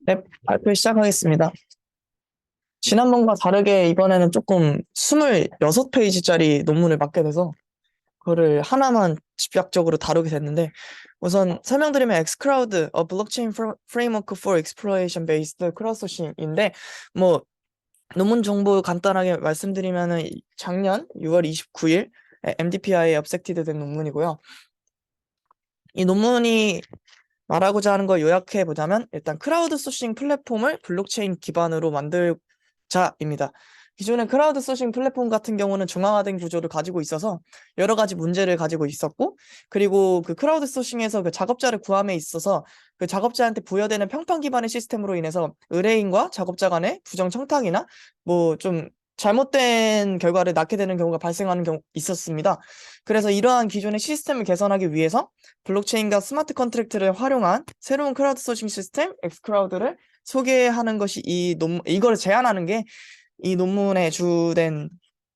네, 발표 시작하겠습니다. 지난번과 다르게 이번에는 조금 26페이지짜리 논문을 맡게 돼서 그거를 하나만 집약적으로 다루게 됐는데 우선 설명드리면 Xcloud, a blockchain framework for exploration based crowdsourcing인데 뭐 논문 정보 간단하게 말씀드리면은 작년 6월 29일 MDPI에 업색티드 된 논문이고요. 이 논문이 말하고자 하는 걸 요약해 보자면 일단 크라우드 소싱 플랫폼을 블록체인 기반으로 만들자입니다. 기존의 크라우드 소싱 플랫폼 같은 경우는 중앙화된 구조를 가지고 있어서 여러 가지 문제를 가지고 있었고, 그리고 그 크라우드 소싱에서 그 작업자를 구함에 있어서 그 작업자한테 부여되는 평판 기반의 시스템으로 인해서 의뢰인과 작업자 간의 부정 청탁이나 뭐 좀 잘못된 결과를 낳게 되는 경우가 발생하는 경우 있었습니다. 그래서 이러한 기존의 시스템을 개선하기 위해서 블록체인과 스마트 컨트랙트를 활용한 새로운 크라우드 소싱 시스템 엑스크라우드를 소개하는 것이 이거를 제안하는 게 이 논문의 주된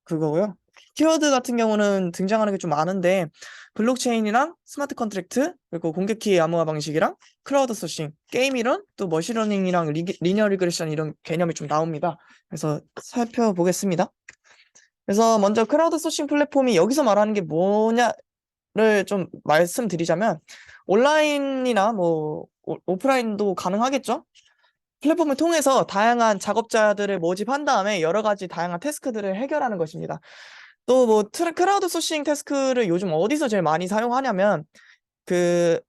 그거고요. 키워드 같은 경우는 등장하는 게 좀 많은데 블록체인이랑 스마트 컨트랙트 그리고 공개키 암호화 방식이랑 크라우드 소싱, 게임 이론, 또 머신러닝이랑 리니어 리그레션 이런 개념이 좀 나옵니다. 그래서 살펴보겠습니다. 그래서 먼저 크라우드 소싱 플랫폼이 여기서 말하는 게 뭐냐 를 좀 말씀드리자면 온라인이나 뭐 오프라인도 가능하겠죠? 플랫폼을 통해서 다양한 작업자들을 모집한 다음에 여러 가지 다양한 태스크들을 해결하는 것입니다. 또 뭐 크라우드 소싱 태스크를 요즘 어디서 제일 많이 사용하냐면 그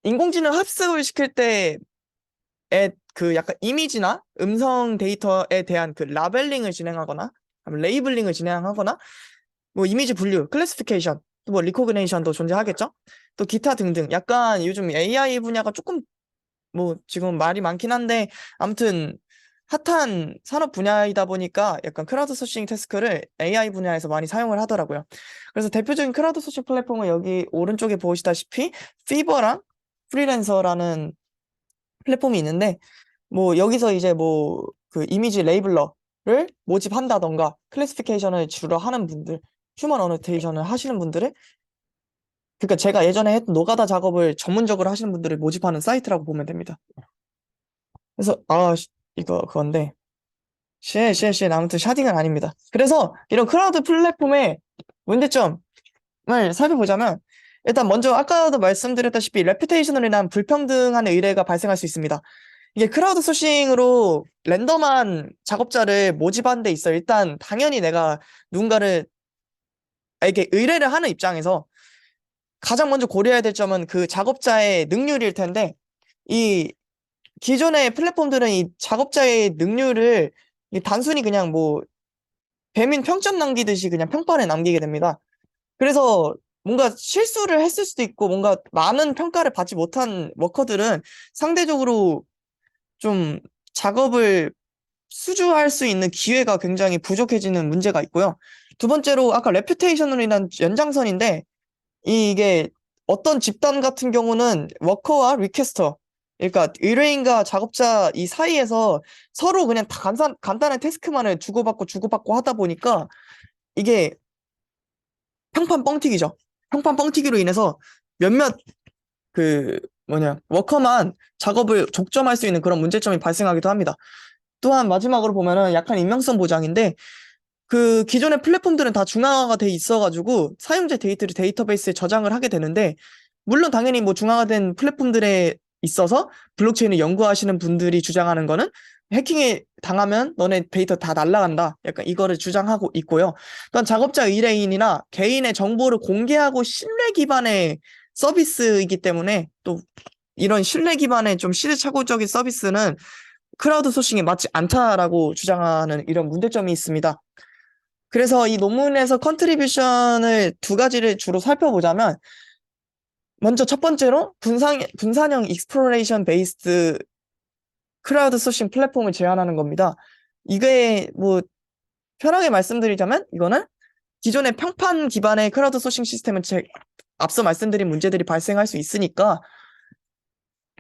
인공지능 학습을 시킬 때의 그 약간 이미지나 음성 데이터에 대한 그 라벨링을 진행하거나 레이블링을 진행하거나 뭐 이미지 분류, 클래시피케이션, 또 뭐 리코그네이션도 존재하겠죠? 또 기타 등등. 약간 요즘 AI 분야가 조금 뭐 지금 말이 많긴 한데 아무튼 핫한 산업 분야이다 보니까 약간 크라우드 소싱 태스크를 AI 분야에서 많이 사용을 하더라고요. 그래서 대표적인 크라우드 소싱 플랫폼은 여기 오른쪽에 보시다시피 피버랑 프리랜서라는 플랫폼이 있는데 뭐 여기서 이제 뭐 그 이미지 레이블러를 모집한다던가 클래시피케이션을 주로 하는 분들 휴먼 어노테이션을 하시는 분들을 그러니까 제가 예전에 했던 노가다 작업을 전문적으로 하시는 분들을 모집하는 사이트라고 보면 됩니다. 그래서 이거 그건데 아무튼 샤딩은 아닙니다. 그래서 이런 크라우드 플랫폼의 문제점을 살펴보자면 일단 먼저 아까도 말씀드렸다시피 레퓨테이션으로 인한 불평등한 의뢰가 발생할 수 있습니다. 이게 크라우드 소싱으로 랜덤한 작업자를 모집하는 데 있어 일단 당연히 내가 누군가를 이게 의뢰를 하는 입장에서 가장 먼저 고려해야 될 점은 그 작업자의 능률일 텐데 이 기존의 플랫폼들은 이 작업자의 능률을 단순히 그냥 뭐 배민 평점 남기듯이 그냥 평판에 남기게 됩니다. 그래서 뭔가 실수를 했을 수도 있고 뭔가 많은 평가를 받지 못한 워커들은 상대적으로 좀 작업을 수주할 수 있는 기회가 굉장히 부족해지는 문제가 있고요. 두 번째로 아까 레퓨테이션으로 인한 연장선인데 이게 어떤 집단 같은 경우는 워커와 리퀘스터 그러니까 의뢰인과 작업자 이 사이에서 서로 그냥 다 간단한 태스크만을 주고받고 하다 보니까 이게 평판 뻥튀기죠. 평판 뻥튀기로 인해서 몇몇 그 워커만 작업을 독점할 수 있는 그런 문제점이 발생하기도 합니다. 또한 마지막으로 보면은 약간 익명성 보장인데 그 기존의 플랫폼들은 다 중앙화가 돼 있어가지고 사용자 데이터를 데이터베이스에 저장을 하게 되는데 물론 당연히 뭐 중앙화된 플랫폼들에 있어서 블록체인을 연구하시는 분들이 주장하는 거는 해킹에 당하면 너네 데이터 다 날라간다. 약간 이거를 주장하고 있고요. 또한 작업자 의뢰인이나 개인의 정보를 공개하고 신뢰 기반의 서비스이기 때문에 또 이런 신뢰 기반의 좀 시대착오적인 서비스는 크라우드 소싱에 맞지 않다라고 주장하는 이런 문제점이 있습니다. 그래서 이 논문에서 컨트리뷰션을 두 가지를 주로 살펴보자면 먼저 첫 번째로 분산형 익스플로레이션 베이스드 크라우드 소싱 플랫폼을 제안하는 겁니다. 이게 뭐 편하게 말씀드리자면 이거는 기존의 평판 기반의 크라우드 소싱 시스템은 앞서 말씀드린 문제들이 발생할 수 있으니까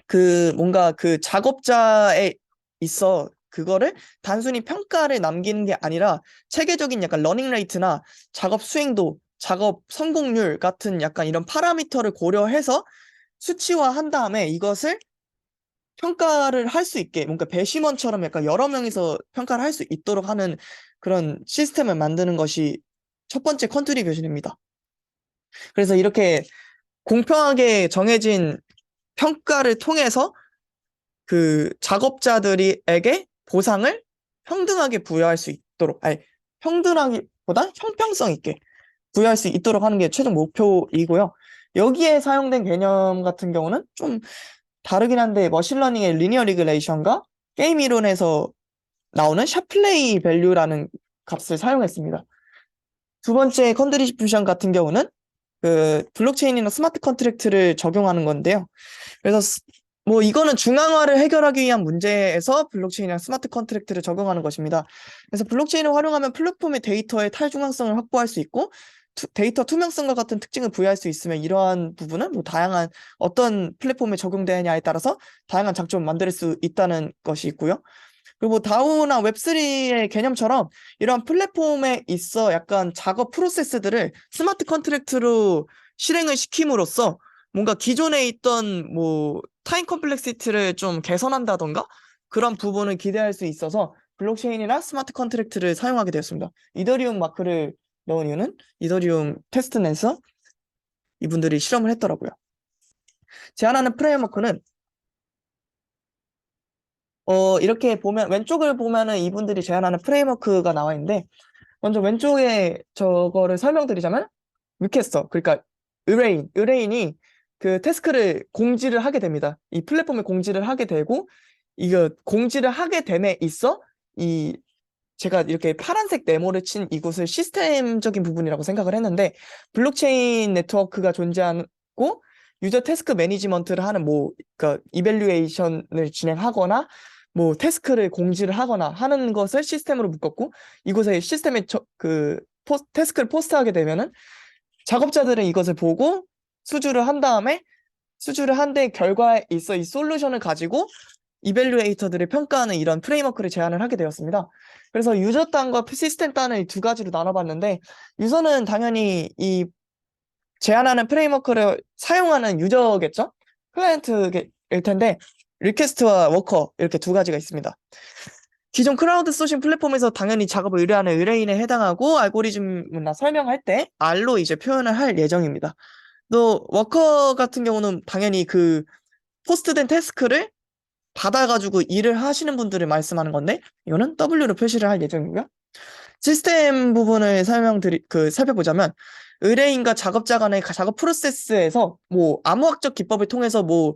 그 뭔가 그 작업자에 있어 그거를 단순히 평가를 남기는 게 아니라 체계적인 약간 러닝 레이트나 작업 수행도, 작업 성공률 같은 약간 이런 파라미터를 고려해서 수치화한 다음에 이것을 평가를 할 수 있게, 뭔가 배심원처럼 약간 여러 명이서 평가를 할 수 있도록 하는 그런 시스템을 만드는 것이 첫 번째 컨트리뷰션입니다. 그래서 이렇게 공평하게 정해진 평가를 통해서 그 작업자들에게 보상을 평등하게 부여할 수 있도록, 아니, 평등하기보다 형평성 있게 부여할 수 있도록 하는 게 최종 목표이고요. 여기에 사용된 개념 같은 경우는 좀 다르긴 한데, 머신러닝의 리니어 리그레이션과 게임 이론에서 나오는 샤플레이 밸류라는 값을 사용했습니다. 두 번째 컨트리뷰션 같은 경우는 그 블록체인이나 스마트 컨트랙트를 적용하는 건데요. 그래서 뭐 이거는 중앙화를 해결하기 위한 문제에서 블록체인이랑 스마트 컨트랙트를 적용하는 것입니다. 그래서 블록체인을 활용하면 플랫폼의 데이터의 탈중앙성을 확보할 수 있고 데이터 투명성과 같은 특징을 부여할 수 있으면 이러한 부분은 뭐 다양한 어떤 플랫폼에 적용되느냐에 따라서 다양한 장점을 만들 수 있다는 것이 있고요. 그리고 뭐 다오나 웹3의 개념처럼 이러한 플랫폼에 있어 약간 작업 프로세스들을 스마트 컨트랙트로 실행을 시킴으로써 뭔가 기존에 있던 뭐 타임 컴플렉시티를 좀 개선한다던가 그런 부분을 기대할 수 있어서 블록체인이나 스마트 컨트랙트를 사용하게 되었습니다. 이더리움 마크를 넣은 이유는 이더리움 테스트넷에서 이분들이 실험을 했더라고요. 제안하는 프레임워크는 이렇게 보면 왼쪽을 보면은 이분들이 제안하는 프레임워크가 나와 있는데 먼저 왼쪽에 저거를 설명드리자면 리퀘스터, 그러니까 의뢰인이 그 태스크를 공지를 하게 됩니다. 이 플랫폼에 공지를 하게 되고 이거 공지를 하게 됨에 있어 이 제가 이렇게 파란색 네모를 친 이곳을 시스템적인 부분이라고 생각을 했는데 블록체인 네트워크가 존재하고 유저 태스크 매니지먼트를 하는 뭐 그러니까 이밸류에이션을 진행하거나 뭐 태스크를 공지를 하거나 하는 것을 시스템으로 묶었고 이곳에 시스템에 태스크를 포스트하게 되면은 작업자들은 이것을 보고 수주를 한 다음에 수주를 한 데 결과에 있어 이 솔루션을 가지고 이밸류에이터들을 평가하는 이런 프레임워크를 제안을 하게 되었습니다. 그래서 유저 단과 시스템 단을 두 가지로 나눠봤는데 유저는 당연히 이 제안하는 프레임워크를 사용하는 유저겠죠? 클라이언트일 텐데 리퀘스트와 워커 이렇게 두 가지가 있습니다. 기존 크라우드 소싱 플랫폼에서 당연히 작업을 의뢰하는 의뢰인에 해당하고 알고리즘이나 설명할 때 R로 이제 표현을 할 예정입니다. 또 워커 같은 경우는 당연히 그 포스트된 태스크를 받아가지고 일을 하시는 분들을 말씀하는 건데 이거는 W로 표시를 할 예정이고요. 시스템 부분을 살펴보자면 의뢰인과 작업자 간의 작업 프로세스에서 뭐 암호학적 기법을 통해서 뭐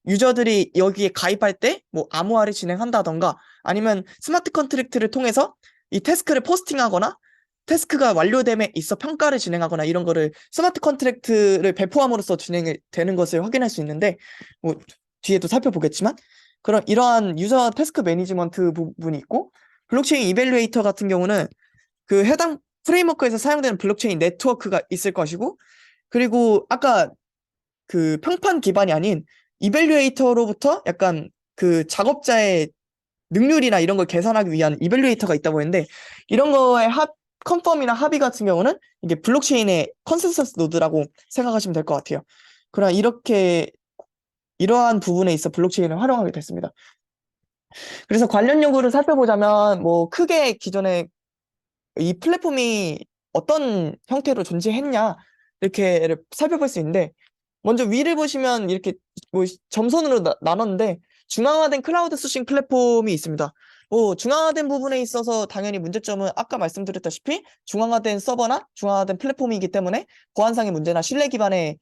유저들이 여기에 가입할 때 뭐 암호화를 진행한다던가 아니면 스마트 컨트랙트를 통해서 이 태스크를 포스팅하거나 태스크가 완료됨에 있어 평가를 진행하거나 이런 거를 스마트 컨트랙트를 배포함으로써 진행이 되는 것을 확인할 수 있는데 뭐 뒤에도 살펴보겠지만 그런 이러한 유저 태스크 매니지먼트 부분이 있고 블록체인 이밸류에이터 같은 경우는 그 해당 프레임워크에서 사용되는 블록체인 네트워크가 있을 것이고 그리고 아까 그 평판 기반이 아닌 이밸류에이터로부터 약간 그 작업자의 능률이나 이런 걸 계산하기 위한 이밸류에이터가 있다고 했는데 이런 거의 컨펌이나 합의 같은 경우는 이게 블록체인의 컨센서스 노드라고 생각하시면 될 것 같아요. 그럼 이렇게 이러한 부분에 있어 블록체인을 활용하게 됐습니다. 그래서 관련 연구를 살펴보자면 뭐 크게 기존에 이 플랫폼이 어떤 형태로 존재했냐 이렇게 살펴볼 수 있는데 먼저 위를 보시면 이렇게 뭐 점선으로 나눴는데 중앙화된 클라우드 소싱 플랫폼이 있습니다. 뭐 중앙화된 부분에 있어서 당연히 문제점은 아까 말씀드렸다시피 중앙화된 서버나 중앙화된 플랫폼이기 때문에 보안상의 문제나 신뢰 기반의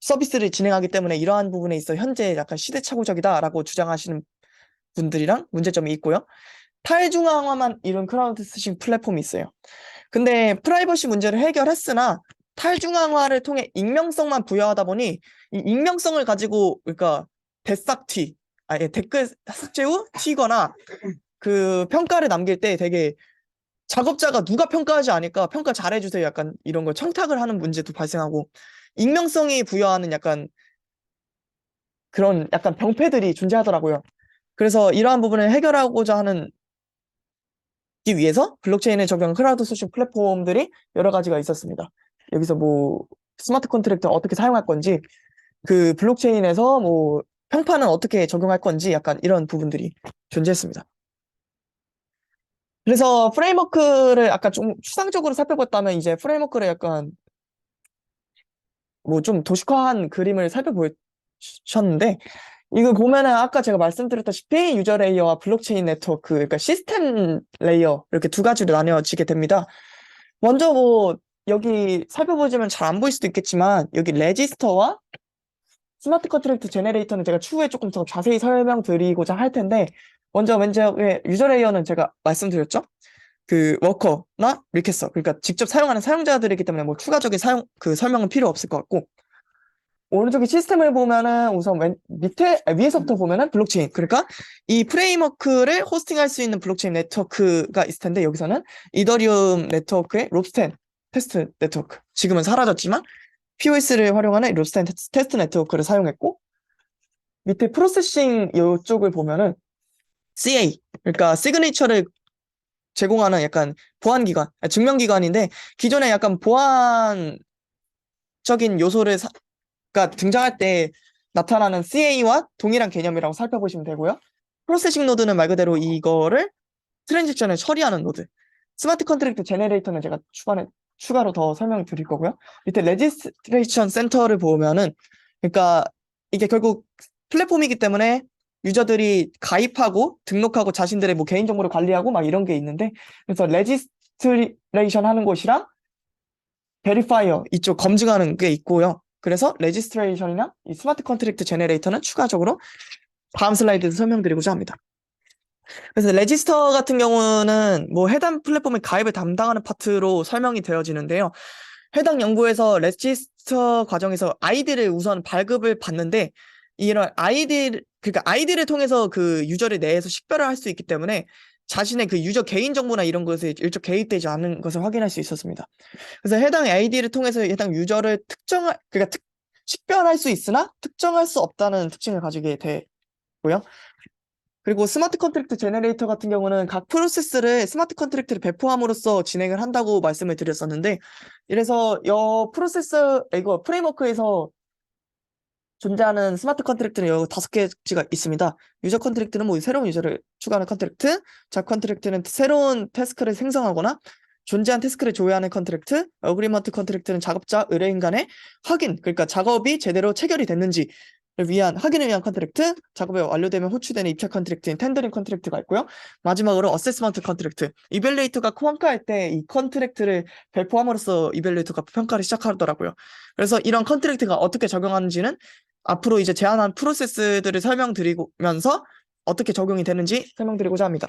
서비스를 진행하기 때문에 이러한 부분에 있어 현재 약간 시대착오적이다라고 주장하시는 분들이랑 문제점이 있고요. 탈중앙화만 이룬 크라우드 소싱 플랫폼이 있어요. 근데 프라이버시 문제를 해결했으나 탈중앙화를 통해 익명성만 부여하다 보니 이 익명성을 가지고 그러니까 대싹튀 댓글 삭제 후 튀거나 그 평가를 남길 때 되게 작업자가 누가 평가하지 않을까 평가 잘해주세요 약간 이런 걸 청탁을 하는 문제도 발생하고 익명성이 부여하는 약간 그런 약간 병폐들이 존재하더라고요. 그래서 이러한 부분을 해결하고자 하는 기 위해서 블록체인에 적용한 크라우드 소싱 플랫폼들이 여러 가지가 있었습니다. 여기서 뭐 스마트 컨트랙터 어떻게 사용할 건지 그 블록체인에서 뭐 평판은 어떻게 적용할 건지 약간 이런 부분들이 존재했습니다. 그래서 프레임워크를 아까 좀 추상적으로 살펴봤다면 이제 프레임워크를 약간 뭐 좀 도식화한 그림을 살펴보셨는데 이거 보면은 아까 제가 말씀드렸다시피 유저 레이어와 블록체인 네트워크, 그러니까 시스템 레이어 이렇게 두 가지로 나뉘어지게 됩니다. 먼저 뭐 여기 살펴보시면 잘 안 보일 수도 있겠지만 여기 레지스터와 스마트 컨트랙트 제네레이터는 제가 추후에 조금 더 자세히 설명드리고자 할 텐데 먼저 유저 레이어는 제가 말씀드렸죠. 그 워커나 리퀘스터, 그러니까 직접 사용하는 사용자들이기 때문에 뭐 추가적인 설명은 필요 없을 것 같고 오른쪽에 시스템을 보면은 우선 위에서부터 보면은 블록체인. 그러니까 이 프레임워크를 호스팅할 수 있는 블록체인 네트워크가 있을 텐데 여기서는 이더리움 네트워크의 롭스텐 테스트 네트워크. 지금은 사라졌지만 POS를 활용하는 롭스텐 테스트 네트워크를 사용했고 밑에 프로세싱 이쪽을 보면은 CA. 그러니까 시그니처를 제공하는 약간 보안기관, 증명기관인데 기존에 약간 보안적인 요소를 가 등장할 때 나타나는 CA와 동일한 개념이라고 살펴보시면 되고요. 프로세싱 노드는 말 그대로 이거를 트랜지션을 처리하는 노드. 스마트 컨트랙트 제네레이터는 제가 추가로 더 설명드릴 거고요. 밑에 레지스트레이션 센터를 보면은 그러니까 이게 결국 플랫폼이기 때문에 유저들이 가입하고 등록하고 자신들의 뭐 개인정보를 관리하고 막 이런 게 있는데 그래서 레지스트레이션 하는 곳이랑 베리파이어 이쪽 검증하는 게 있고요. 그래서 레지스트레이션이나 이 스마트 컨트랙트 제네레이터는 추가적으로 다음 슬라이드에서 설명드리고자 합니다. 그래서 레지스터 같은 경우는 뭐 해당 플랫폼의 가입을 담당하는 파트로 설명이 되어지는데요. 해당 연구에서 레지스터 과정에서 아이디를 우선 발급을 받는데 이런 그러니까 아이디를 통해서 그 유저를 내에서 식별을 할 수 있기 때문에 자신의 그 유저 개인 정보나 이런 것에 일적 개입되지 않은 것을 확인할 수 있었습니다. 그래서 해당 아이디를 통해서 해당 유저를 그러니까 식별할 수 있으나 특정할 수 없다는 특징을 가지게 되고요. 그리고 스마트 컨트랙트 제너레이터 같은 경우는 각 프로세스를 스마트 컨트랙트를 배포함으로써 진행을 한다고 말씀을 드렸었는데 이래서 이거 프레임워크에서 존재하는 스마트 컨트랙트는 여기 5개지가 있습니다. 유저 컨트랙트는 뭐 새로운 유저를 추가하는 컨트랙트, 잡 컨트랙트는 새로운 태스크를 생성하거나 존재한 태스크를 조회하는 컨트랙트, 어그리먼트 컨트랙트는 작업자, 의뢰인 간의 확인, 그러니까 작업이 제대로 체결이 됐는지를 위한 확인을 위한 컨트랙트, 작업이 완료되면 호출되는 입찰 컨트랙트인 텐더링 컨트랙트가 있고요. 마지막으로 어세스먼트 컨트랙트, 이벨리에이터가 평가할 때 이 컨트랙트를 배포함으로써 이벨리에이터가 평가를 시작하더라고요. 그래서 이런 컨트랙트가 어떻게 적용하는지는 앞으로 이제 제안한 프로세스들을 설명드리면서 어떻게 적용이 되는지 설명드리고자 합니다.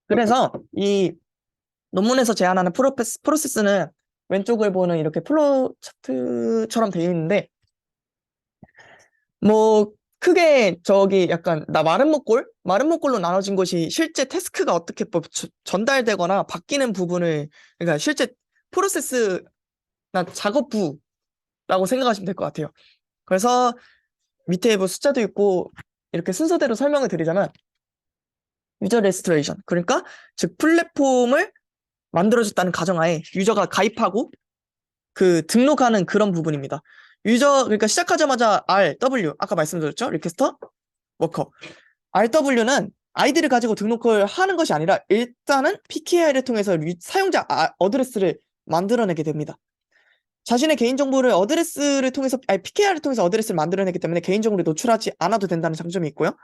그래서 이 논문에서 제안하는 프로세스는 왼쪽을 보는 이렇게 플로우 차트처럼 되어 있는데 뭐 크게 저기 약간 마른 목골로 나눠진 것이 실제 태스크가 어떻게 전달되거나 바뀌는 부분을 그러니까 실제 프로세스나 작업부라고 생각하시면 될 것 같아요. 그래서 밑에 뭐 숫자도 있고 이렇게 순서대로 설명을 드리자면 유저 레지스트레이션 그러니까 즉 플랫폼을 만들어줬다는 가정하에 유저가 가입하고 그 등록하는 그런 부분입니다. 그러니까 시작하자마자 W 아까 말씀드렸죠? 리퀘스터 워커 RW는 아이디를 가지고 등록을 하는 것이 아니라 일단은 PKI를 통해서 사용자 어드레스를 만들어내게 됩니다. 자신의 개인정보를 PKI를 통해서 어드레스를 만들어내기 때문에 개인정보를 노출하지 않아도 된다는 장점이 있고요.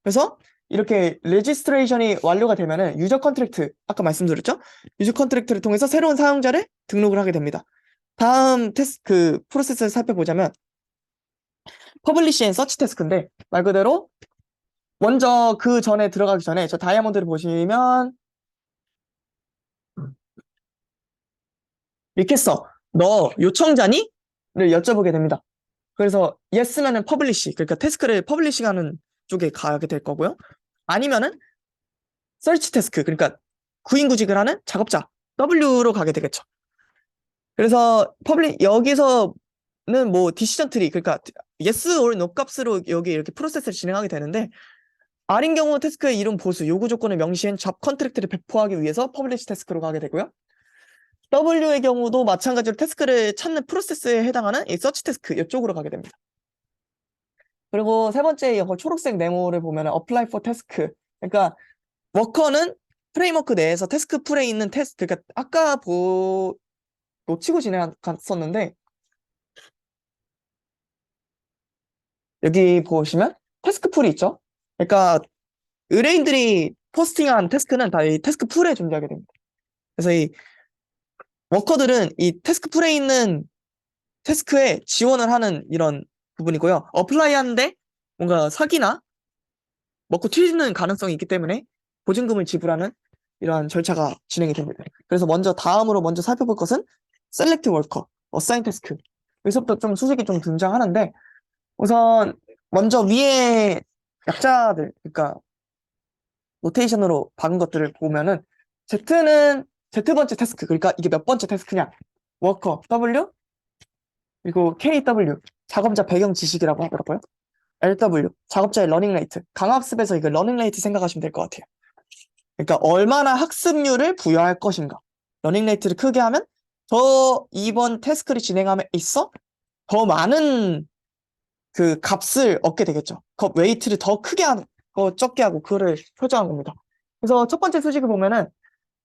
그래서 이렇게 레지스트레이션이 완료가 되면은 유저 컨트랙트, 아까 말씀드렸죠? 유저 컨트랙트를 통해서 새로운 사용자를 등록을 하게 됩니다. 다음 프로세스를 살펴보자면 퍼블리시 앤 서치 태스크인데 말 그대로 먼저 그 전에 들어가기 전에 저 다이아몬드를 보시면 리퀘스터 너 요청자니? 를 여쭤보게 됩니다. 그래서 yes면은 퍼블리시 그러니까 태스크를 퍼블리시하는 쪽에 가게 될 거고요. 아니면은 서치 태스크 그러니까 구인구직을 하는 작업자 W로 가게 되겠죠. 그래서 여기서는 뭐 디시전 트리 그러니까 yes or no 값으로 여기 이렇게 프로세스를 진행하게 되는데 R인 경우 태스크의 이름 보수 요구 조건을 명시한 잡 컨트랙트를 배포하기 위해서 퍼블리시 태스크로 가게 되고요. W의 경우도 마찬가지로 태스크를 찾는 프로세스에 해당하는 이 서치 태스크 이쪽으로 가게 됩니다. 그리고 세 번째 이거 초록색 네모를 보면 apply for task. 그러니까 워커는 프레임워크 내에서 태스크 풀에 있는 그러니까 아까 놓치고 지나갔었는데 여기 보시면 태스크 풀이 있죠. 그러니까 의뢰인들이 포스팅한 태스크는 다 이 태스크 풀에 존재하게 됩니다. 그래서 이 워커들은 이 태스크 풀에 있는 태스크에 지원을 하는 이런 부분이고요. 어플라이 하는데 뭔가 사기나 먹고 튀는 가능성이 있기 때문에 보증금을 지불하는 이러한 절차가 진행이 됩니다. 그래서 다음으로 먼저 살펴볼 것은 Select Worker, Assign Task. 여기서부터 좀 수식이 좀 등장하는데 우선 먼저 위에 약자들, 그러니까 노테이션으로 박은 것들을 보면은 Z는 Z번째 태스크, 그러니까 이게 몇 번째 태스크냐? 워커 W 그리고 KW 작업자 배경 지식이라고 하더라고요. LW 작업자의 러닝 레이트, 강학습에서 이거 러닝 레이트 생각하시면 될 것 같아요. 그러니까 얼마나 학습률을 부여할 것인가. 러닝 레이트를 크게 하면 이번 태스크를 진행함에 있어 더 많은 그 값을 얻게 되겠죠. 그 웨이트를 더 크게 하고 적게 하고 그거를 표정한 겁니다. 그래서 첫 번째 수식을 보면은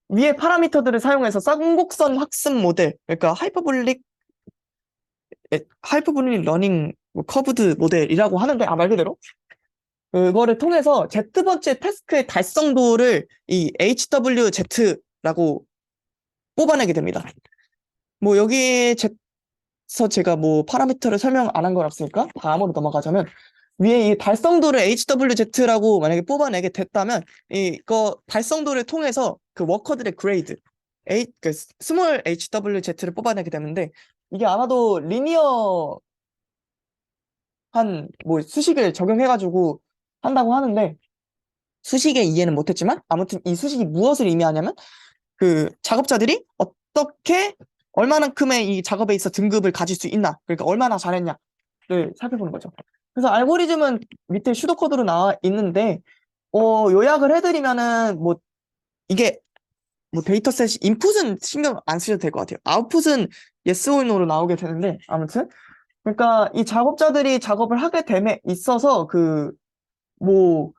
위에 파라미터들을 사용해서 쌍곡선 학습 모델, 그러니까 하이퍼블릭 러닝 커브드 모델이라고 하는데 말 그대로 그거를 통해서 Z번째 태스크의 달성도를 이 HWZ라고 뽑아내게 됩니다. 뭐 여기에서 제가 뭐 파라미터를 설명 안 한 건 없으니까 다음으로 넘어가자면 위에 이 달성도를 HWZ라고 만약에 뽑아내게 됐다면 이거 달성도를 통해서 그 워커들의 그레이드 그 스몰 HWZ를 뽑아내게 되는데 이게 아마도 리니어 뭐 수식을 적용해가지고 한다고 하는데 수식에 이해는 못했지만 아무튼 이 수식이 무엇을 의미하냐면 그 작업자들이 어떻게 얼마만큼의 이 작업에 있어 등급을 가질 수 있나, 그러니까 얼마나 잘했냐를 살펴보는 거죠. 그래서 알고리즘은 밑에 슈도코드로 나와 있는데 요약을 해드리면은 뭐 이게 뭐 데이터셋이 인풋은 신경 안 쓰셔도 될 것 같아요. 아웃풋은 yes or no로 나오게 되는데 아무튼 그러니까 이 작업자들이 작업을 하게 됨에 있어서 뭐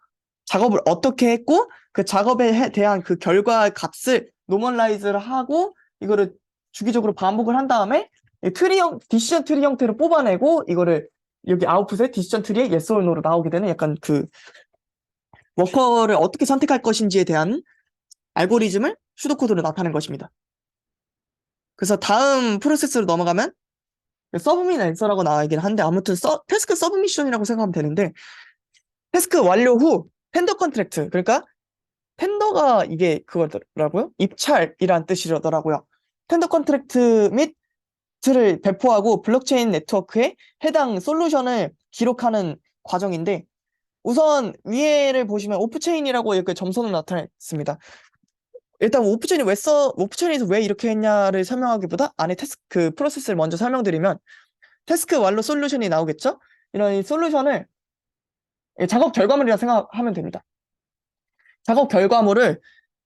작업을 어떻게 했고 그 작업에 대한 그 결과 값을 노멀라이즈를 하고 이거를 주기적으로 반복을 한 다음에 디시전 트리 형태로 뽑아내고 이거를 여기 아웃풋에 디시전 트리에 yes or no로 나오게 되는 약간 그 워커를 어떻게 선택할 것인지에 대한 알고리즘을 슈도코드로 나타낸 것입니다. 그래서 다음 프로세스로 넘어가면 서브밋 앤서라고 나와 있긴 한데 아무튼 태스크 서브미션이라고 생각하면 되는데 태스크 완료 후 텐더 컨트랙트, 그러니까 텐더가 이게 그거더라고요. 입찰이란 뜻이더라고요. 텐더 컨트랙트 및을 배포하고 블록체인 네트워크에 해당 솔루션을 기록하는 과정인데 우선 위에를 보시면 오프체인이라고 이렇게 점선으로 나타냈습니다. 일단 오프체인에서 왜 이렇게 했냐를 설명하기보다 안에 그 프로세스를 먼저 설명드리면 태스크 완료 솔루션이 나오겠죠? 이런 이 솔루션을 작업 결과물이라 생각하면 됩니다. 작업 결과물을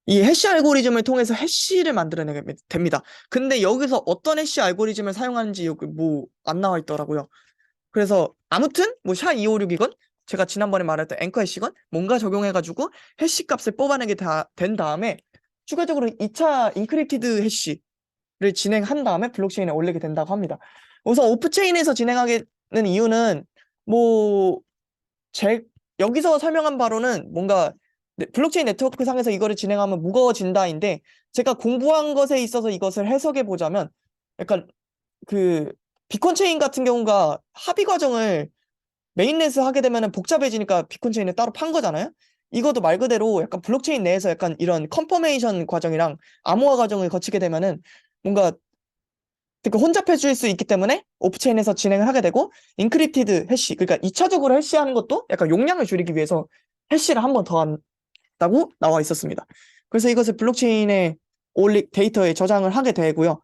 이 해시 알고리즘을 통해서 해시를 만들어내게 됩니다. 근데 여기서 어떤 해시 알고리즘을 사용하는지 여기 뭐 안 나와 있더라고요. 그래서 아무튼 뭐 SHA-256이건 제가 지난번에 말했던 앵커 해시건 뭔가 적용해가지고 해시 값을 뽑아내게 된 다음에 추가적으로 2차 인크립티드 해시를 진행한 다음에 블록체인에 올리게 된다고 합니다. 우선 오프체인에서 진행하게 되는 이유는 뭐 여기서 설명한 바로는 뭔가 블록체인 네트워크 상에서 이거를 진행하면 무거워진다인데 제가 공부한 것에 있어서 이것을 해석해 보자면 약간 그 비콘 체인 같은 경우가 합의 과정을 메인넷을 하게 되면은 복잡해지니까 비콘 체인을 따로 판 거잖아요. 이것도 말 그대로 약간 블록체인 내에서 약간 이런 컨퍼메이션 과정이랑 암호화 과정을 거치게 되면은 뭔가 되게 혼잡해질 수 있기 때문에 오프체인에서 진행을 하게 되고 인크립티드 해시, 그러니까 2차적으로 해시하는 것도 약간 용량을 줄이기 위해서 해시를 한 번 더 한다고 나와 있었습니다. 그래서 이것을 블록체인에 데이터에 저장을 하게 되고요.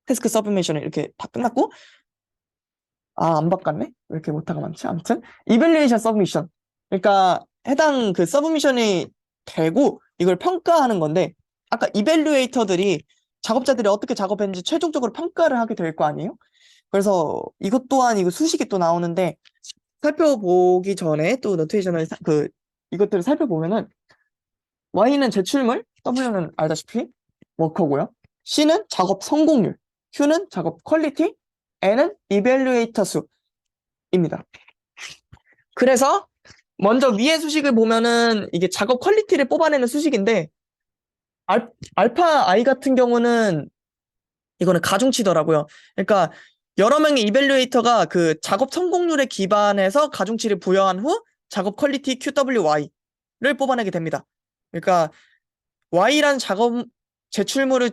태스크 서브미션을 이렇게 다 끝났고 안 바꿨네? 왜 이렇게 오타가 많지? 아무튼 이밸류에이션 서브미션, 그러니까 해당 그 서브미션이 되고 이걸 평가하는 건데 아까 이밸류에이터들이 작업자들이 어떻게 작업했는지 최종적으로 평가를 하게 될 거 아니에요? 그래서 이것 또한 이거 수식이 또 나오는데 살펴보기 전에 또 노테이션을 이것들을 살펴보면은 Y는 제출물, W는 알다시피 워커고요. C는 작업 성공률, Q는 작업 퀄리티, N은 이벨리에이터 수입니다. 그래서 먼저 위의 수식을 보면은 이게 작업 퀄리티를 뽑아내는 수식인데 알파 I 같은 경우는 이거는 가중치더라고요. 그러니까 여러 명의 이벨리에이터가 그 작업 성공률에 기반해서 가중치를 부여한 후 작업 퀄리티 QWY를 뽑아내게 됩니다. 그러니까 Y란 작업 제출물을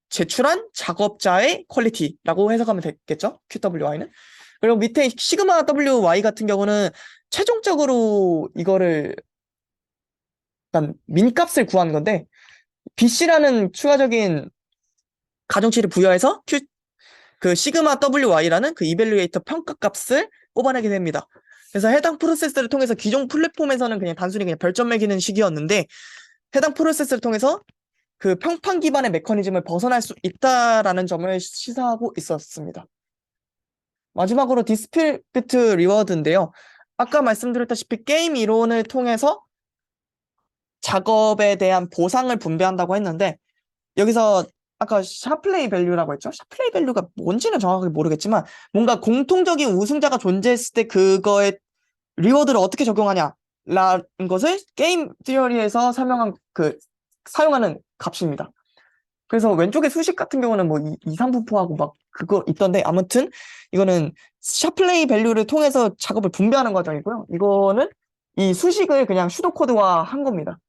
제출한 작업자의 퀄리티라고 해석하면 되겠죠? QWY는. 그리고 밑에 시그마 WY 같은 경우는 최종적으로 이거를 약간 민값을 구하는 건데 BC라는 추가적인 가중치를 부여해서 그 시그마 WY라는 그 이벨리에이터 평가값을 뽑아내게 됩니다. 그래서 해당 프로세스를 통해서 기존 플랫폼에서는 그냥 단순히 그냥 별점 매기는 식이었는데 해당 프로세스를 통해서 그 평판 기반의 메커니즘을 벗어날 수 있다라는 점을 시사하고 있었습니다. 마지막으로 디스피트 리워드인데요. 아까 말씀드렸다시피 게임 이론을 통해서 작업에 대한 보상을 분배한다고 했는데 여기서 아까 샤플레이 밸류라고 했죠? 샤플레이 밸류가 뭔지는 정확하게 모르겠지만 뭔가 공통적인 우승자가 존재했을 때 그거에 리워드를 어떻게 적용하냐라는 것을 게임 티어리에서 사용하는 값입니다. 그래서 왼쪽에 수식 같은 경우는 뭐 2, 3분포하고 막 그거 있던데 아무튼 이거는 샤플레이 밸류를 통해서 작업을 분배하는 과정이고요. 이거는 이 수식을 그냥 슈도 코드화 한 겁니다.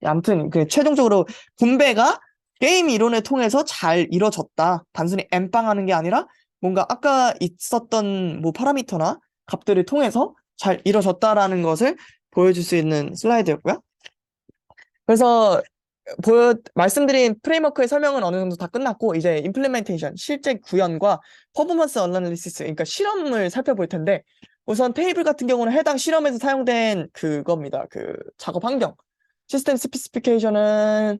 아무튼 그 최종적으로 분배가 게임 이론을 통해서 잘 이루어졌다. 단순히 엠빵하는 게 아니라 뭔가 아까 있었던 뭐 파라미터나 값들을 통해서 잘 이루어졌다라는 것을 보여줄 수 있는 슬라이드였고요. 그래서 말씀드린 프레임워크의 설명은 어느 정도 다 끝났고 이제 임플리멘테이션, 실제 구현과 퍼포먼스 어널리시스, 그러니까 실험을 살펴볼 텐데 우선 테이블 같은 경우는 해당 실험에서 사용된 그겁니다. 그 작업 환경. 시스템 스페시피케이션은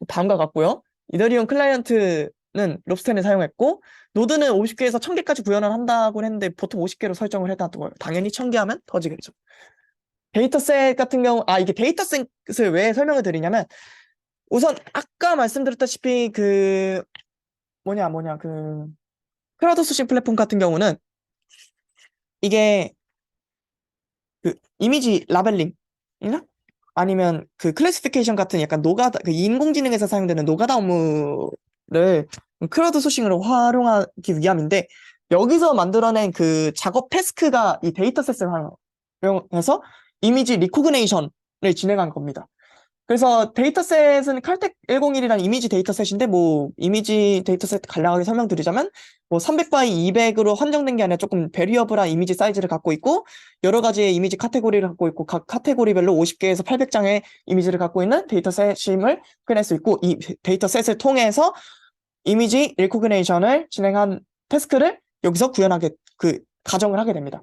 다음과 같고요. 이더리움 클라이언트는 롭스텐을 사용했고 노드는 50개에서 1000개까지 구현을 한다고 했는데 보통 50개로 설정을 해놨고요. 당연히 1000개 하면 터지겠죠. 데이터셋 같은 경우 이게 데이터셋을 왜 설명을 드리냐면 우선 아까 말씀드렸다시피 그 크라우드 소싱 플랫폼 같은 경우는 이게 그 이미지 라벨링이나 아니면 그 클래시피케이션 같은 약간 그 인공지능에서 사용되는 노가다 업무를 크라우드 소싱으로 활용하기 위함인데 여기서 만들어낸 그 작업 태스크가 이 데이터셋을 활용해서 이미지 리코그네이션을 진행한 겁니다. 그래서 데이터셋은 칼텍 101이라는 이미지 데이터셋인데 뭐 이미지 데이터셋 간략하게 설명드리자면 뭐 300바이 200으로 한정된 게 아니라 조금 베리어블한 이미지 사이즈를 갖고 있고 여러 가지의 이미지 카테고리를 갖고 있고 각 카테고리별로 50개에서 800장의 이미지를 갖고 있는 데이터셋임을 표현할 수 있고 이 데이터셋을 통해서 이미지 리코그네이션을 진행한 태스크를 여기서 가정을 하게 됩니다.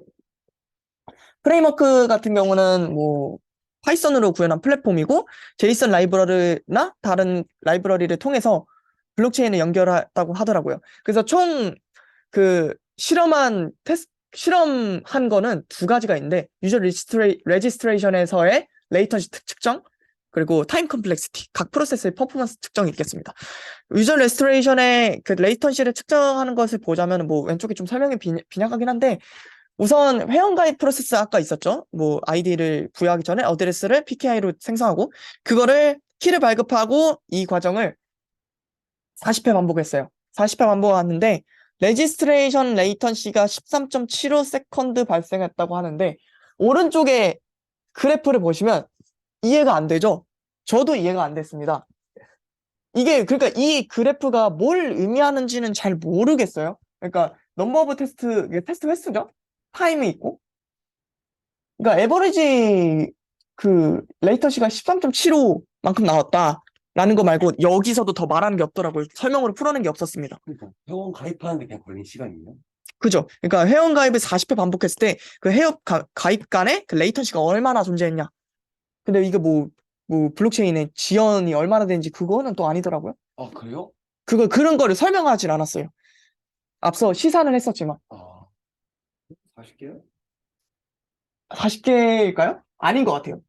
프레임워크 같은 경우는 뭐 파이썬으로 구현한 플랫폼이고 제이슨 라이브러리나 다른 라이브러리를 통해서 블록체인을 연결했다고 하더라고요. 그래서 총 그 실험한 거는 두 가지가 있는데 유저 레지스트레이션에서의 레이턴시 측정 그리고 타임 컴플렉시티 각 프로세스의 퍼포먼스 측정이 있겠습니다. 유저 레지스트레이션의 그 레이턴시를 측정하는 것을 보자면 뭐 왼쪽에 좀 설명이 빈약하긴 한데 우선 회원가입 프로세스 아까 있었죠. 뭐 아이디를 부여하기 전에 어드레스를 PKI로 생성하고 그거를 키를 발급하고 이 과정을 40회 반복했어요. 40회 반복하는데 레지스트레이션 레이턴시가 13.75세컨드 발생했다고 하는데 오른쪽에 그래프를 보시면 이해가 안 되죠? 저도 이해가 안 됐습니다. 그러니까 이 그래프가 뭘 의미하는지는 잘 모르겠어요. 그러니까 넘버 오브 테스트 횟수죠? 타임이 있고 그러니까 에버리지 그 레이턴시가 13.75만큼 나왔다라는 거 말고 여기서도 더 말하는 게 없더라고요. 설명으로 풀어낸 게 없었습니다. 그러니까 회원 가입하는데 그냥 걸린 시간이에요? 그죠? 그러니까 회원 가입을 40회 반복했을 때 그 회원 가입 간에 그 레이턴시가 얼마나 존재했냐. 근데 이게 뭐 블록체인의 지연이 얼마나 되는지 그거는 또 아니더라고요. 아, 그래요? 그런 거를 설명하진 않았어요. 앞서 시사는 했었지만. 아, 40개요? 40개일까요? 아닌 것 같아요.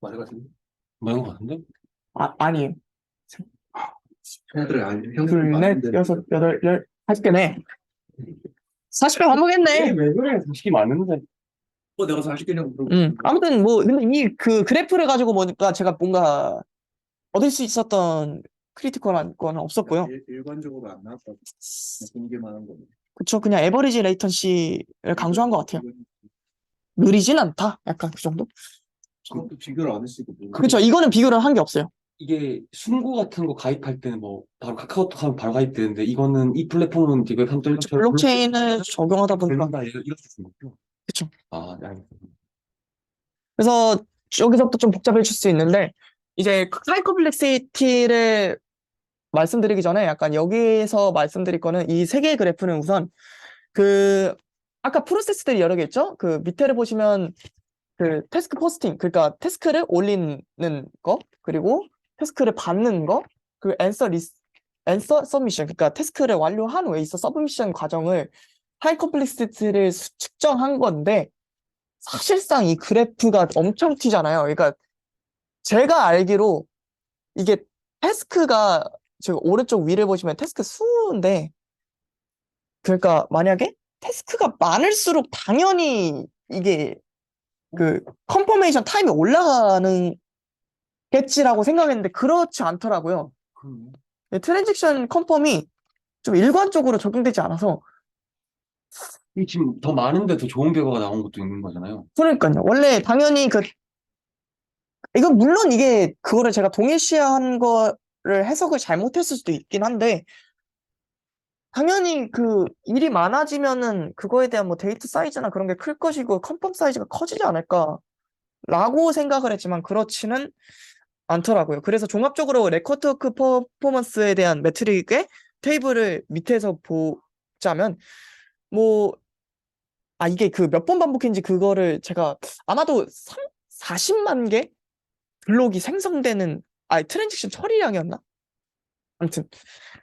맞은 것 같은데? 맞은 것 같은데? 아니에요. 형들이 둘, 넷, 많은데. 여섯, 여덟, 열, 40개네. 40개 반복했네. 왜 그래? 40개 맞는데. 내가 40개냐고 물어보 아무튼 뭐 근데 이 그 그래프를 가지고 보니까 제가 뭔가 얻을 수 있었던 크리티컬한 건 없었고요. 일관적으로 안 나왔다고. 분기만 한 거네. 그쵸. 그냥 에버리지 레이턴시를 강조한 것 같아요. 느리진 않다. 약간 그 정도? 그것도 비교를 안 했으니까 그쵸. 이거는 비교를 한 게 없어요. 이게 순고 같은 거 가입할 때는 뭐 바로 카카오톡 하면 바로 가입되는데 이거는 이 플랫폼은 이게 삼점 블록체인을 적용하다 보니까. 된다 이럴 수 있는 거죠. 그쵸. 아, 네, 알겠습니다. 그래서 여기서부터 좀 복잡해질 수 있는데 이제 하이 컴플렉시티를 말씀드리기 전에 약간 여기서 말씀드릴 거는 이 세 개의 그래프는 우선 그 아까 프로세스들이 여러 개 있죠? 그 밑에를 보시면 그 태스크 포스팅, 그러니까 태스크를 올리는 거, 그리고 태스크를 받는 거, 그 앤서 서미션, 그러니까 태스크를 완료한 후에 있어 서브미션 과정을 하이 컴플렉시티를 측정한 건데 사실상 이 그래프가 엄청 튀잖아요. 그러니까 제가 알기로 이게 태스크가 지금 오른쪽 위를 보시면 태스크 수인데 그러니까 만약에 태스크가 많을수록 당연히 이게 그 컨퍼메이션 타임이 올라가는 겠지라고 생각했는데 그렇지 않더라고요. 그러네. 트랜잭션 컨펌이 좀 일관적으로 적용되지 않아서 이 지금 더 많은데 더 좋은 결과가 나온 것도 있는 거잖아요. 그러니까요. 원래 당연히 이건 물론 이게 그거를 제가 동일시한 거를 해석을 잘못했을 수도 있긴 한데 당연히 그 일이 많아지면은 그거에 대한 뭐 데이터 사이즈나 그런 게 클 것이고 컨펌 사이즈가 커지지 않을까라고 생각을 했지만 그렇지는 않더라고요. 그래서 종합적으로 레코트워크 퍼포먼스에 대한 매트릭의 테이블을 밑에서 보자면 뭐 이게 그 몇 번 반복했는지 그거를 제가 아마도 40만 개 블록이 생성되는 트랜지션 처리량이었나? 아무튼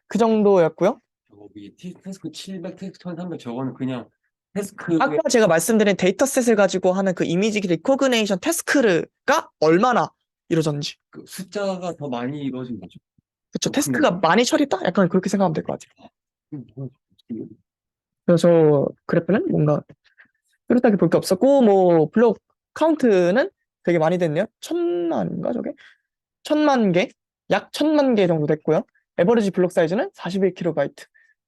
그 정도였고요. 저거 위에 태스크 700, 태스크 1300 저거는 그냥 태스크의 아까 제가 말씀드린 데이터셋을 가지고 하는 그 이미지 리코그네이션 태스크가 얼마나 이루어졌는지. 그 숫자가 더 많이 이루어진 거죠. 그쵸. 큰 태스크가 거죠. 많이 처리했다? 약간 그렇게 생각하면 될 것 같아요. 뭐야, 이게. 그래서 저 그래프는 뭔가 뚜렷하게 볼 게 없었고, 뭐, 블록 카운트는 되게 많이 됐네요. 1000만인가, 저게? 1000만 개? 약 1000만 개 정도 됐고요. 에버리지 블록 사이즈는 41KB.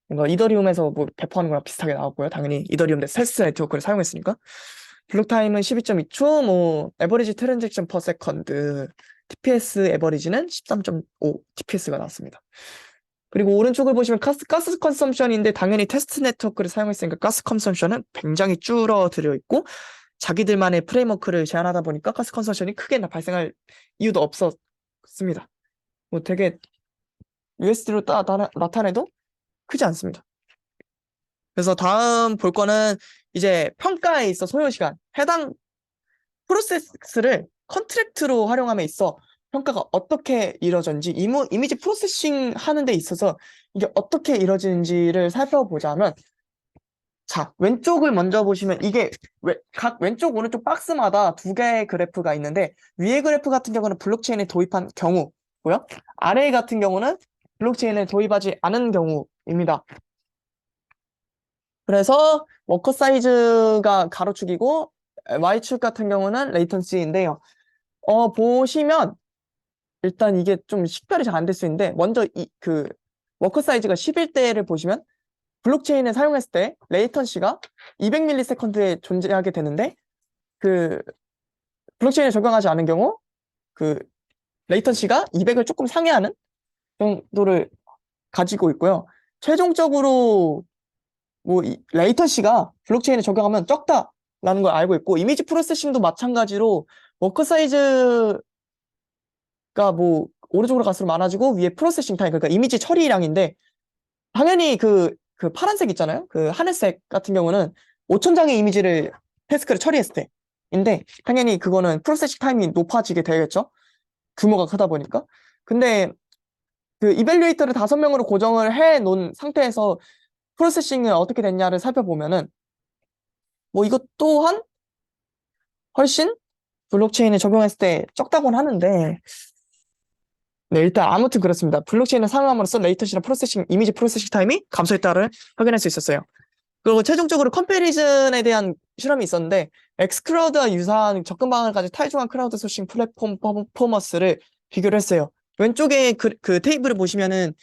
뭔가 이더리움에서 뭐 배포하는 거랑 비슷하게 나왔고요. 당연히 이더리움 내 셀스 네트워크를 사용했으니까. 블록 타임은 12.2초, 뭐, 에버리지 트랜잭션 퍼 세컨드, TPS 에버리지는 13.5 TPS가 나왔습니다. 그리고 오른쪽을 보시면 가스 컨섬션인데 당연히 테스트 네트워크를 사용했으니까 가스 컨섬션은 굉장히 줄어들어 있고 자기들만의 프레임워크를 제한하다 보니까 가스 컨섬션이 크게 발생할 이유도 없었습니다. 뭐 되게 USD로 나타내도 크지 않습니다. 그래서 다음 볼 거는 이제 평가에 있어 소요 시간, 해당 프로세스를 컨트랙트로 활용함에 있어 평가가 어떻게 이루어졌는지 이미지 프로세싱 하는 데 있어서 이게 어떻게 이루어지는지를 살펴보자면 자, 왼쪽을 먼저 보시면 이게 각 왼쪽 오른쪽 박스마다 두 개의 그래프가 있는데 위의 그래프 같은 경우는 블록체인에 도입한 경우고요. 아래 같은 경우는 블록체인에 도입하지 않은 경우입니다. 그래서 워커 사이즈가 가로축이고 Y축 같은 경우는 레이턴시인데요. 보시면 일단 이게 좀 식별이 잘 안 될 수 있는데 먼저 그 워커 사이즈가 11대를 보시면 블록체인을 사용했을 때 레이턴시가 200ms에 존재하게 되는데 그 블록체인에 적용하지 않은 경우 그 레이턴시가 200을 조금 상회하는 정도를 가지고 있고요. 최종적으로 뭐 레이턴시가 블록체인에 적용하면 적다라는 걸 알고 있고 이미지 프로세싱도 마찬가지로 워커 사이즈가 뭐 오른쪽으로 갈수록 많아지고 위에 프로세싱 타임 그러니까 이미지 처리량인데 당연히 그 파란색 있잖아요. 그 하늘색 같은 경우는 5천 장의 이미지를 태스크를 처리했을 때인데 당연히 그거는 프로세싱 타임이 높아지게 되겠죠. 규모가 크다 보니까. 근데 그 이밸류에이터를 5명으로 고정을 해 놓은 상태에서 프로세싱은 어떻게 됐냐를 살펴보면은 뭐 이것 또한 훨씬 블록체인에 적용했을 때 적다고는 하는데 네, 일단 아무튼 그렇습니다. 블록체인을 사용함으로써 레이턴시나 프로세싱, 이미지 프로세싱 타임이 감소했다를 확인할 수 있었어요. 그리고 최종적으로 컴패리즌에 대한 실험이 있었는데 엑스크라우드와 유사한 접근 방안을 가진 타이중한 크라우드 소싱 플랫폼 퍼포먼스를 비교를 했어요. 왼쪽에 그 테이블을 보시면은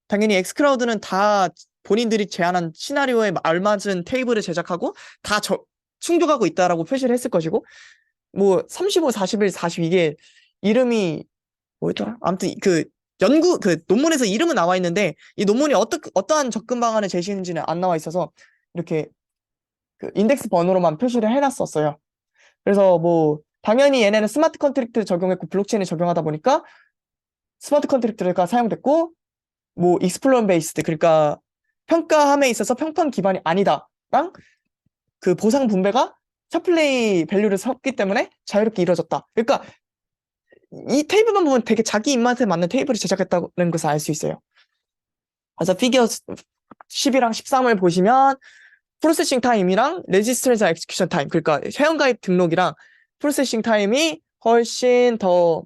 당연히 엑스크라우드는 다 본인들이 제안한 시나리오에 알맞은 테이블을 제작하고 다 충족하고 있다라고 표시를 했을 것이고 뭐 35, 41, 40 이게 이름이 뭐였더라? 아무튼 그 논문에서 이름은 나와 있는데 이 논문이 어떠한 접근 방안을 제시했는지는 안 나와 있어서 이렇게 그 인덱스 번호로만 표시를 해놨었어요. 그래서 뭐 당연히 얘네는 스마트 컨트랙트 적용했고 블록체인에 적용하다 보니까 스마트 컨트랙트가 사용됐고 뭐 익스플로런 베이스드 그러니까 평가함에 있어서 평판 기반이 아니다랑 그 보상 분배가 샤플레이 밸류를 섞기 때문에 자유롭게 이루어졌다. 그러니까 이 테이블만 보면 되게 자기 입맛에 맞는 테이블을 제작했다는 것을 알 수 있어요. 그래서 피겨 10이랑 13을 보시면 프로세싱 타임이랑 레지스트레이션 엑스큐션 타임 그러니까 회원가입 등록이랑 프로세싱 타임이 훨씬 더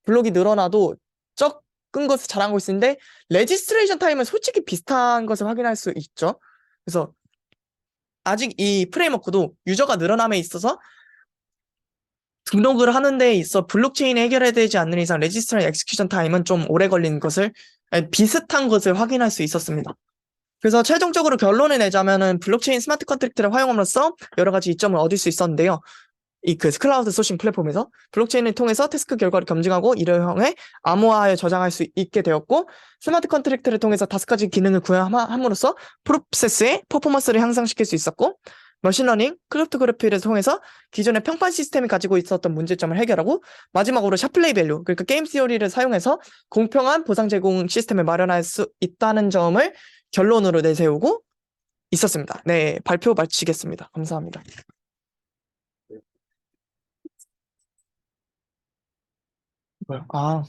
블록이 늘어나도 적은 것을 자랑하고 있는데 레지스트레이션 타임은 솔직히 비슷한 것을 확인할 수 있죠. 그래서 아직 이 프레임워크도 유저가 늘어남에 있어서 등록을 하는 데 있어 블록체인이 해결해야 되지 않는 이상 레지스트레이션 엑스큐션 타임은 좀 오래 걸리는 것을 아니, 비슷한 것을 확인할 수 있었습니다. 그래서 최종적으로 결론을 내자면은 블록체인 스마트 컨트랙트를 활용함으로써 여러 가지 이점을 얻을 수 있었는데요. 이 그 클라우드 소싱 플랫폼에서 블록체인을 통해서 태스크 결과를 검증하고 이를 활용해 암호화에 저장할 수 있게 되었고 스마트 컨트랙트를 통해서 5가지 기능을 구현함으로써 프로세스의 퍼포먼스를 향상시킬 수 있었고 머신러닝, 크립토그래피를 통해서 기존의 평판 시스템이 가지고 있었던 문제점을 해결하고 마지막으로 샤플레이 밸류 그러니까 게임 시어리를 사용해서 공평한 보상 제공 시스템을 마련할 수 있다는 점을 결론으로 내세우고 있었습니다. 네, 발표 마치겠습니다. 감사합니다. 뭐야? 아,